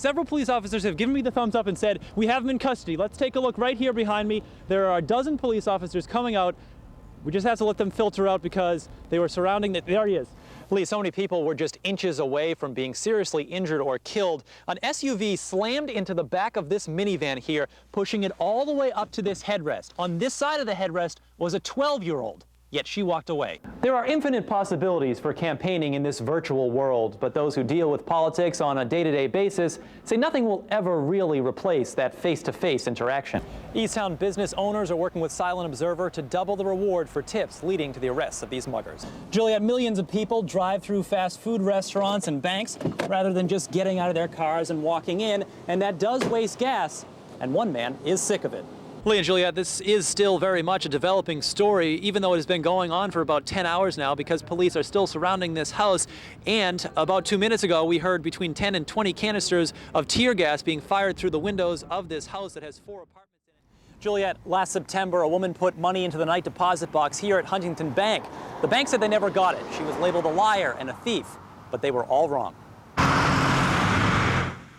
Several police officers have given me the thumbs up and said, we have him in custody. Let's take a look right here behind me. There are a dozen police officers coming out. We just have to let them filter out because they were surrounding it. There he is. Lee, so many people were just inches away from being seriously injured or killed. An SUV slammed into the back of this minivan here, pushing it all the way up to this headrest. On this side of the headrest was a 12-year-old. Yet she walked away. There are infinite possibilities for campaigning in this virtual world, but those who deal with politics on a day-to-day basis say nothing will ever really replace that face-to-face interaction. Easttown business owners are working with Silent Observer to double the reward for tips leading to the arrests of these muggers. Juliet, millions of people drive through fast food restaurants and banks rather than just getting out of their cars and walking in, and that does waste gas, and one man is sick of it. Lee and Juliet, this is still very much a developing story, even though it has been going on for about 10 hours now because police are still surrounding this house. And about 2 minutes ago, we heard between 10 and 20 canisters of tear gas being fired through the windows of this house that has 4 apartments in it. Juliet, last September, a woman put money into the night deposit box here at Huntington Bank. The bank said they never got it. She was labeled a liar and a thief, but they were all wrong.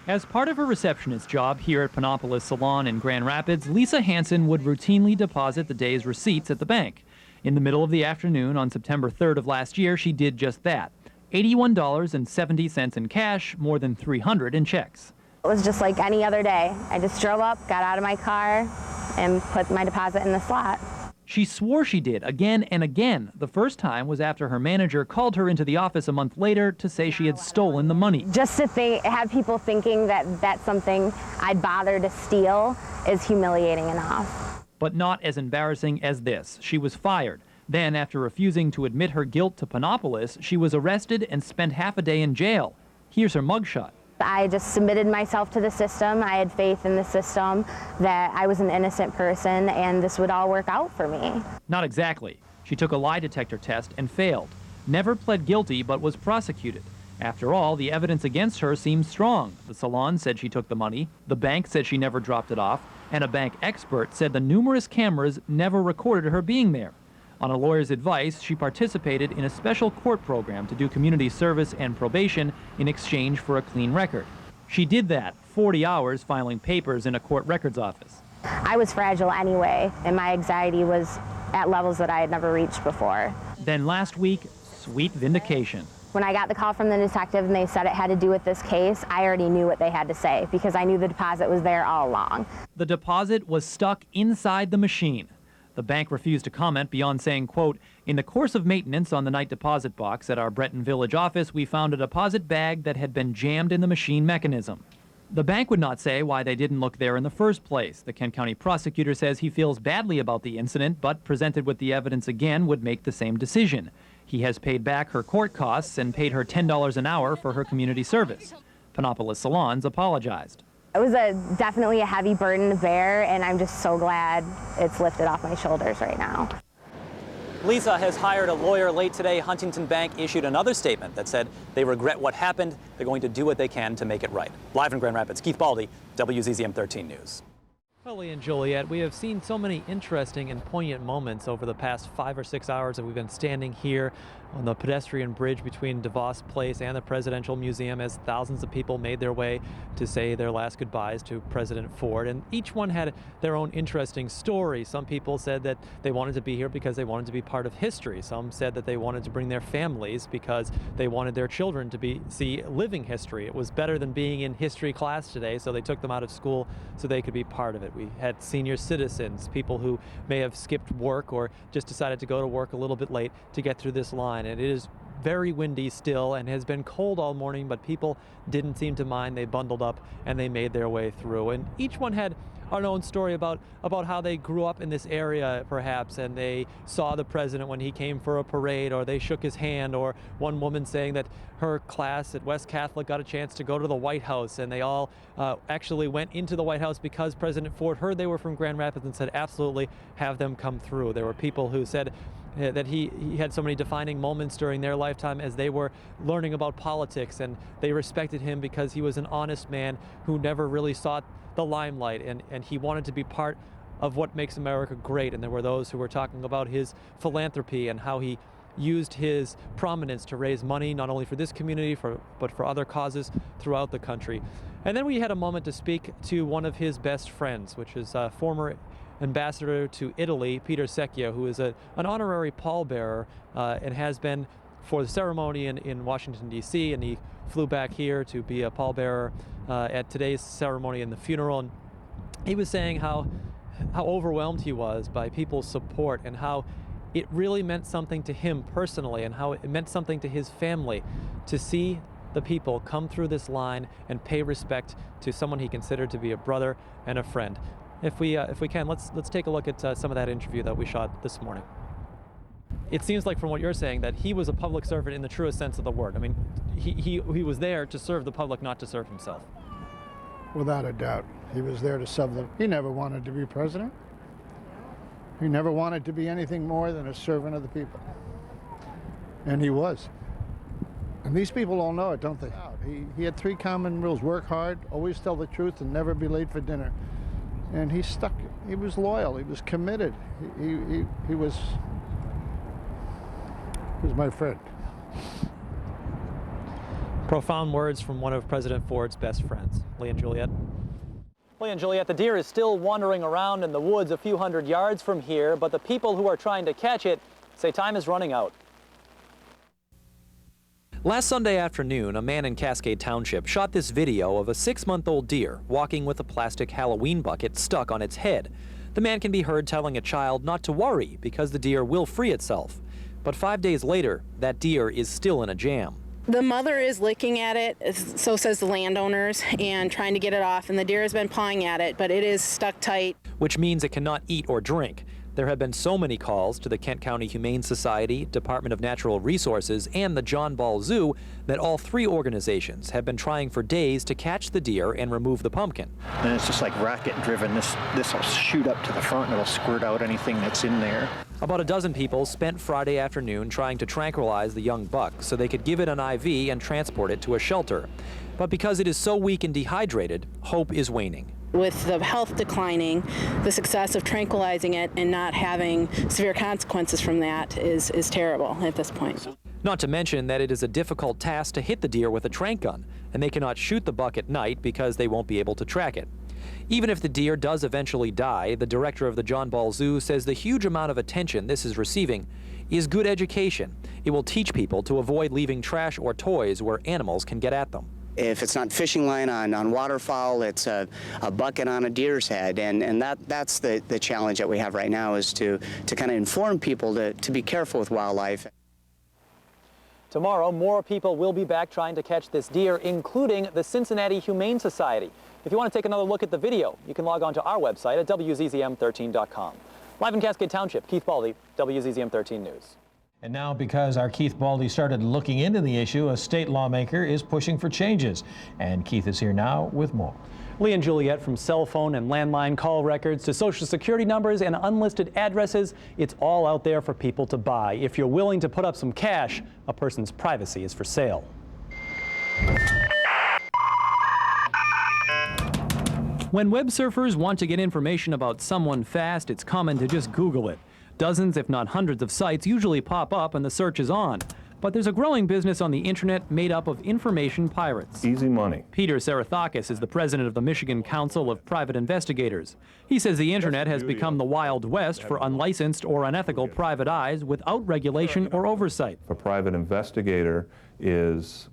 As part of her receptionist job here at Panopolis Salon in Grand Rapids, Lisa Hansen would routinely deposit the day's receipts at the bank. In the middle of the afternoon on September 3rd of last year, she did just that. $81.70 in cash, more than $300 in checks. It was just like any other day. I just drove up, got out of my car, and put my deposit in the slot. She swore she did again and again. The first time was after her manager called her into the office a month later to say she had stolen the money. Just to have people thinking that that's something I'd bother to steal is humiliating enough. But not as embarrassing as this. She was fired. Then, after refusing to admit her guilt to Panopolis, she was arrested and spent half a day in jail. Here's her mugshot. I just submitted myself to the system. I had faith in the system that I was an innocent person and this would all work out for me. Not exactly. She took a lie detector test and failed. Never pled guilty but was prosecuted. After all, the evidence against her seemed strong. The salon said she took the money, the bank said she never dropped it off, and a bank expert said the numerous cameras never recorded her being there. On a lawyer's advice, she participated in a special court program to do community service and probation in exchange for a clean record. She did that, 40 hours filing papers in a court records office. I was fragile anyway, and my anxiety was at levels that I had never reached before. Then last week, sweet vindication. When I got the call from the detective and they said it had to do with this case, I already knew what they had to say because I knew the deposit was there all along. The deposit was stuck inside the machine. The bank refused to comment beyond saying, quote, "In the course of maintenance on the night deposit box at our Breton Village office, we found a deposit bag that had been jammed in the machine mechanism." The bank would not say why they didn't look there in the first place. The Kent County prosecutor says he feels badly about the incident, but presented with the evidence again would make the same decision. He has paid back her court costs and paid her $10 an hour for her community service. Panopolis Salons apologized. It was definitely a heavy burden to bear, and I'm just so glad it's lifted off my shoulders right now. Lisa has hired a lawyer. Late today, Huntington Bank issued another statement that said they regret what happened. They're going to do what they can to make it right. Live in Grand Rapids, Keith Baldi, WZZM 13 News. Well, Lee and Juliet, we have seen so many interesting and poignant moments over the past 5 or 6 hours that we've been standing here on the pedestrian bridge between DeVos Place and the Presidential Museum as thousands of people made their way to say their last goodbyes to President Ford. And each one had their own interesting story. Some people said that they wanted to be here because they wanted to be part of history. Some said that they wanted to bring their families because they wanted their children to see living history. It was better than being in history class today, so they took them out of school so they could be part of it. We had senior citizens, people who may have skipped work or just decided to go to work a little bit late to get through this line. And it is very windy still and has been cold all morning, but people didn't seem to mind. They bundled up and they made their way through. And each one had our own story about how they grew up in this area, perhaps, and they saw the president when he came for a parade, or they shook his hand, or one woman saying that her class at West Catholic got a chance to go to the White House, and they all actually went into the White House because President Ford heard they were from Grand Rapids and said, absolutely, have them come through. There were people who said that he had so many defining moments during their lifetime as they were learning about politics, and they respected him because he was an honest man who never really sought the limelight, and he wanted to be part of what makes America great. And there were those who were talking about his philanthropy and how he used his prominence to raise money not only for this community, but for other causes throughout the country. And then we had a moment to speak to one of his best friends, which is former ambassador to Italy, Peter Secchia, who is an honorary pallbearer and has been for the ceremony in Washington, D.C., and he flew back here to be a pallbearer at today's ceremony and the funeral. And he was saying how overwhelmed he was by people's support and how it really meant something to him personally and how it meant something to his family to see the people come through this line and pay respect to someone he considered to be a brother and a friend. If we can, let's take a look at some of that interview that we shot this morning. It seems like from what you're saying that he was a public servant in the truest sense of the word. I mean, he was there to serve the public, not to serve himself. Without a doubt. He was there to serve them. He never wanted to be president. He never wanted to be anything more than a servant of the people. And he was. And these people all know it, don't they? He had 3 common rules: work hard, always tell the truth, and never be late for dinner. And he stuck. He was loyal. He was committed. He was my friend. Profound words from one of President Ford's best friends. Lee and Juliet. Lee and Juliet, the deer is still wandering around in the woods a few hundred yards from here, but the people who are trying to catch it say time is running out. Last Sunday afternoon, a man in Cascade Township shot this video of a 6-month-old deer walking with a plastic Halloween bucket stuck on its head. The man can be heard telling a child not to worry because the deer will free itself. But 5 days later, that deer is still in a jam. The mother is licking at it, so says the landowners, and trying to get it off, and the deer has been pawing at it, but it is stuck tight. Which means it cannot eat or drink. There have been so many calls to the Kent County Humane Society, Department of Natural Resources, and the John Ball Zoo that all 3 organizations have been trying for days to catch the deer and remove the pumpkin. And it's just like rocket driven. This will shoot up to the front and it'll squirt out anything that's in there. About a dozen people spent Friday afternoon trying to tranquilize the young buck so they could give it an IV and transport it to a shelter. But because it is so weak and dehydrated, hope is waning. With the health declining, the success of tranquilizing it and not having severe consequences from that is terrible at this point. Not to mention that it is a difficult task to hit the deer with a tranq gun, and they cannot shoot the buck at night because they won't be able to track it. Even if the deer does eventually die, the director of the John Ball Zoo says the huge amount of attention this is receiving is good education. It will teach people to avoid leaving trash or toys where animals can get at them. If it's not fishing line on waterfowl, it's a bucket on a deer's head, and that's the challenge that we have right now, is to kind of inform people to be careful with wildlife. Tomorrow, more people will be back trying to catch this deer, including the Cincinnati Humane Society. If you want to take another look at the video, you can log on to our website at WZZM13.com. Live in Cascade Township, Keith Baldi, WZZM 13 News. And now, because our Keith Baldi started looking into the issue, a state lawmaker is pushing for changes. And Keith is here now with more. Lee and Juliet, from cell phone and landline call records to social security numbers and unlisted addresses, it's all out there for people to buy. If you're willing to put up some cash, a person's privacy is for sale. When web surfers want to get information about someone fast, it's common to just Google it. Dozens, if not hundreds of sites usually pop up and the search is on. But there's a growing business on the internet made up of information pirates. Easy money. Peter Sarathakis is the president of the Michigan Council of Private Investigators. He says the internet has become the Wild West for unlicensed or unethical private eyes without regulation or oversight. If a private investigator is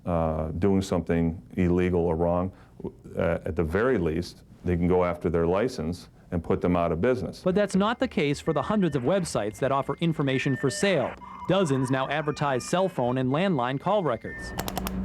doing something illegal or wrong, at the very least, they can go after their license and put them out of business. But that's not the case for the hundreds of websites that offer information for sale. Dozens now advertise cell phone and landline call records.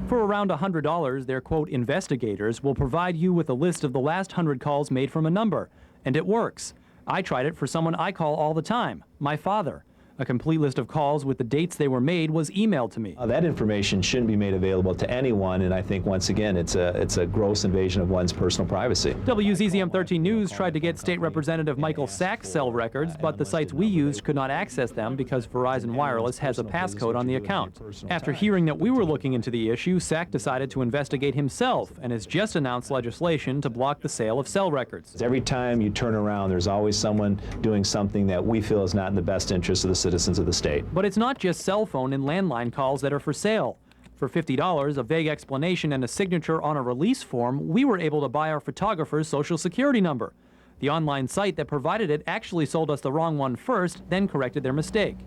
For around $100, their, quote, investigators will provide you with a list of the last 100 calls made from a number. And it works. I tried it for someone I call all the time, my father. A complete list of calls with the dates they were made was emailed to me. That information shouldn't be made available to anyone, and I think, once again, it's a gross invasion of one's personal privacy. WZZM 13 News tried to get State Representative Michael Sack's cell records, but the sites we used could not access them because Verizon Wireless has a passcode on the account. After hearing that we were looking into the issue, Sack decided to investigate himself and has just announced legislation to block the sale of cell records. Every time you turn around, there's always someone doing something that we feel is not in the best interest of the citizens of the state. But it's not just cell phone and landline calls that are for sale. For $50, a vague explanation, and a signature on a release form, we were able to buy our photographer's social security number. The online site that provided it actually sold us the wrong one first, then corrected their mistake.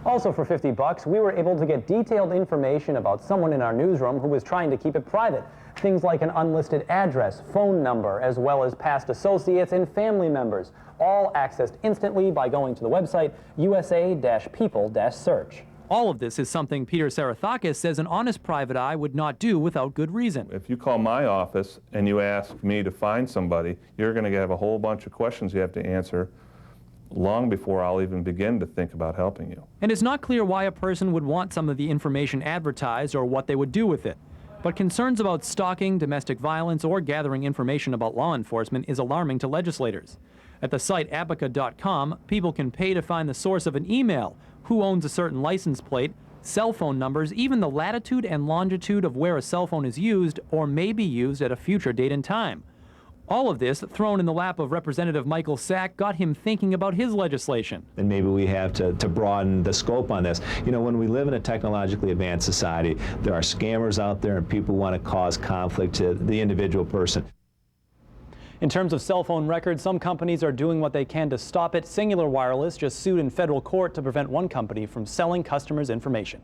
Also for $50, we were able to get detailed information about someone in our newsroom who was trying to keep it private. Things like an unlisted address, phone number, as well as past associates and family members, all accessed instantly by going to the website usa-people-search. All of this is something Peter Sarathakis says an honest private eye would not do without good reason. If you call my office and you ask me to find somebody, you're going to have a whole bunch of questions you have to answer long before I'll even begin to think about helping you. And it's not clear why a person would want some of the information advertised or what they would do with it. But concerns about stalking, domestic violence, or gathering information about law enforcement is alarming to legislators. At the site abaca.com, people can pay to find the source of an email, who owns a certain license plate, cell phone numbers, even the latitude and longitude of where a cell phone is used or may be used at a future date and time. All of this, thrown in the lap of Representative Michael Sack, got him thinking about his legislation. And maybe we have to broaden the scope on this. You know, when we live in a technologically advanced society, there are scammers out there and people want to cause conflict to the individual person. In terms of cell phone records, some companies are doing what they can to stop it. Singular Wireless just sued in federal court to prevent one company from selling customers' information.